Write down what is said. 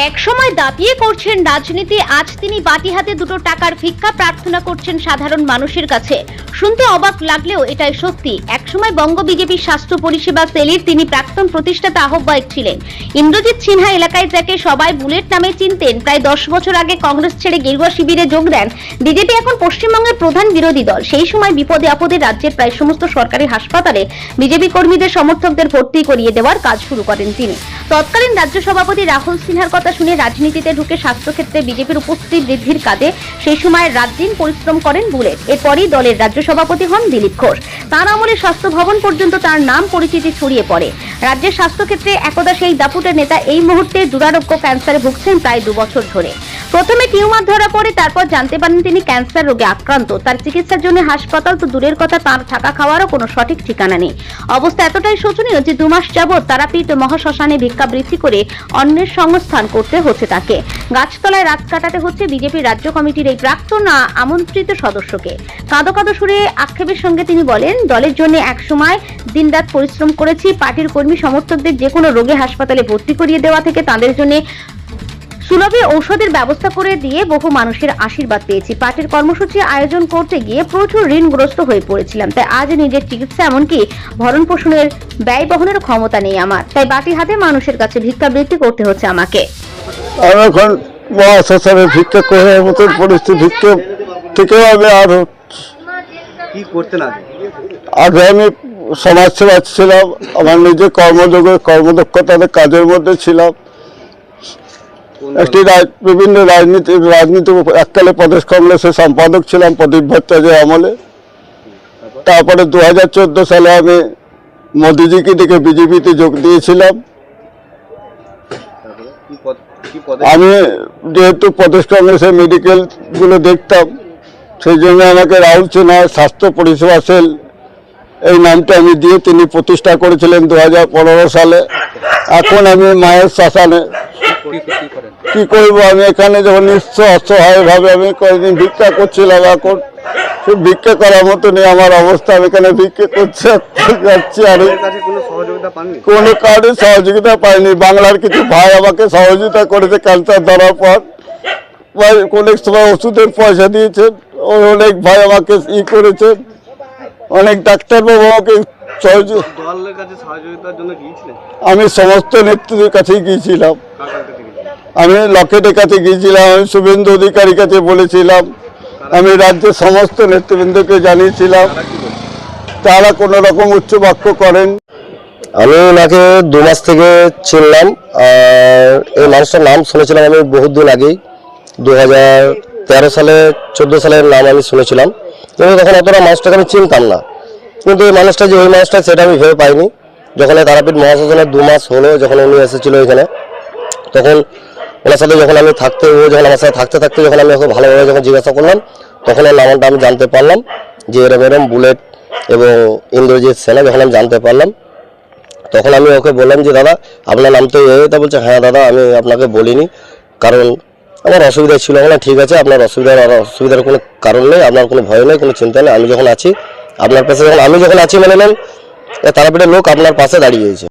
এক সময় দাপিয়ে করছেন রাজনীতি, আজ তিনি বাটি হাতে দুটো টাকার ভিক্ষা প্রার্থনা করছেন সাধারণ মানুষের কাছে। শুনতে অবাক লাগলেও এটাই সত্যি। এক সময় বঙ্গ বিজেপি স্বাস্থ্য পরিষেবা সেলের তিনি প্রাক্তন প্রতিষ্ঠাতা আহ্বায়ক ছিলেন। ইন্দ্রজিৎ সিনহা এলাকায় যাকে সবাই বুলেট নামে চিনতেন, প্রায় 10 বছর আগে কংগ্রেস ছেড়ে গেরুয়া শিবিরে যোগ দেন। বিজেপি এখন পশ্চিমবঙ্গের প্রধান বিরোধী দল। সেই সময় বিপদে আপদে রাজ্যের প্রায় সমস্ত সরকারি হাসপাতালে বিজেপি কর্মীদের সমর্থকদের ভর্তি করিয়ে দেওয়ার কাজ শুরু করেন তিনি। তৎকালীন রাজ্য সভাপতি রাহুল সিনহার কথা শুনে রাজনীতিতে ঢুকে স্বাস্থ্যক্ষেত্রে বিজেপির উপস্থিতি বৃদ্ধির কাজে সেই সময় রাতদিন পরিশ্রম করেন বুলেট। এরপরই দলের রাজ্য সভাপতি হন দিলীপ ঘোষ। তার আমলে স্বাস্থ্য ভবন পর্যন্ত তার নাম পরিচিতি ছড়িয়ে পড়ে। রাজ্যের স্বাস্থ্যক্ষেত্রে একদা সেই দাপুটের নেতা এই মুহূর্তে দুরারোগ্য ক্যান্সারে ভুগছেন প্রায় 2 বছর ধরে। প্রথমে টিউমার ধরা পড়ে, তারপর জানতে পারেন তিনি ক্যান্সার রোগে আক্রান্ত। তার চিকিৎসার জন্য হাসপাতাল তো দূরের কথা, তার থাকা খাওয়ারও কোনো সঠিক ঠিকানা নেই। অবস্থা এতটাই শোচনীয় যে 2 মাস যাবৎ তারাপীঠ মহাশ্মশানে ভিক্ষাবৃত্তি করে অন্যের সংস্থান করতে হচ্ছে তাকে। গাছতলায় রাত কাটাতে হচ্ছে বিজেপি রাজ্য কমিটির এই প্রাক্তন আমন্ত্রিত সদস্যকে। কাঁদো কাঁদো সুরে আক্ষেপের সঙ্গে তিনি বলেন, দলের জন্য এক সময় দিনরাত পরিশ্রম করেছি। পার্টির কর্মী সমর্থকদের যে কোনো রোগে হাসপাতালে ভর্তি করিয়ে দেওয়া থেকে তাদের জন্য সুলভে ঔষধের ব্যবস্থা করে দিয়ে বহু মানুষের আশীর্বাদ পেয়েছি। পার্টির কর্মসূচি আয়োজন করতে গিয়ে প্রচুর ঋণগ্রস্ত হয়ে পড়েছিলাম। তাই আজ নিজের চিকিৎসা এমনকি ভরণ পোষণের ব্যয় বহনের ক্ষমতা নেই আমার। তাই বাটি হাতে মানুষের কাছে ভিক্ষাবৃত্তি করতে হচ্ছে আমাকে। আমি এখন মহাশ্মশানে ভিক্ষা করার মতন পরিস্থিতি, ভিক্ষা থেকেও আমি আরো কি করতে না আগে আমি সমাজসেবা ছিলাম, আমার নিজের কর্মদক্ষতার কাজের মধ্যে ছিলাম। একটি বিভিন্ন রাজনীতি এককালে প্রদেশ কংগ্রেসের সম্পাদক ছিলাম প্রদীপ ভট্টাচার্যের আমলে। তারপরে 2014 সালে আমি মোদিজিকে ডেকে বিজেপিতে যোগ দিয়েছিলাম। আমি যেহেতু প্রদেশ কংগ্রেসের মেডিকেল গুলো দেখতাম, সেই জন্য আমাকে রাহুল সিনহা স্বাস্থ্য পরিষেবা সেল এই নামটা আমি দিয়ে তিনি প্রতিষ্ঠা করেছিলেন 2015 সালে। এখন আমি মায়ের শ্মশানে কি করবো, আমি এখানে যখন নিঃস্ব অসহায় ভাবে আমি কয়েকদিন ভিক্ষা করছিলাম। এখন ভিক্ষা করার মতো নেই আমার অবস্থা। আমি এখানে ভিক্ষা করছি যাচ্ছি, আর কোনো কারণে সহযোগিতা পাইনি। বাংলার কিছু ভাই আমাকে সহযোগিতা করেছে ক্যান্সার ধরার পর, অনেক সময় ওষুধের পয়সা দিয়েছেন। অনেক ভাই আমাকে করেছেন, অনেক ডাক্তারবাবু আমাকে আমি সমস্ত নেতৃত্বের কাছেই গিয়েছিলাম। আমি লকেটের কাছে গিয়েছিলাম, আমি শুভেন্দু অধিকারীর কাছে বলেছিলাম, আমি রাজ্যের সমস্ত নেতৃবৃন্দকে জানিয়েছিলাম। তারা কোনো রকম উচ্চ বাক্য করেন। আমি ওনাকে 2 মাস থেকে চিনলাম। আর এই মানুষটার নাম শুনেছিলাম আমি বহুদিন আগেই, 2013 সালে 14 সালের নাম আমি শুনেছিলাম, কিন্তু তখন অতটা মানুষটাকে আমি চিনতাম না। কিন্তু এই মানুষটা যে ওই মানুষটা সেটা আমি ভেবে পাইনি। যখন এই তারাপীঠ মহাশ্মশানে 2 মাস হলো যখন উনি এসেছিল এখানে, তখন ওনার সাথে যখন আমি যখন আমার সাথে থাকতে যখন আমি ওকে ভালোভাবে যখন জিজ্ঞাসা করলাম, তখন ওর নামটা আমি জানতে পারলাম যে এরম বুলেট এবং ইন্দ্রজিৎ সিনহা। যখন আমি জানতে পারলাম তখন আমি ওকে বললাম যে দাদা আপনার নাম তো তা বলছে হ্যাঁ দাদা আমি আপনাকে বলিনি, কারণ আমার অসুবিধা ছিল। বললাম ঠিক আছে, আপনার অসুবিধার কোনো কারণ নেই, আপনার কোনো ভয় নেই, কোনো চিন্তা নেই। আমি যখন আছি আপনার পাশে, যখন আমি যখন আছি মানে নেন তারাপীঠের লোক আপনার পাশে দাঁড়িয়েছে।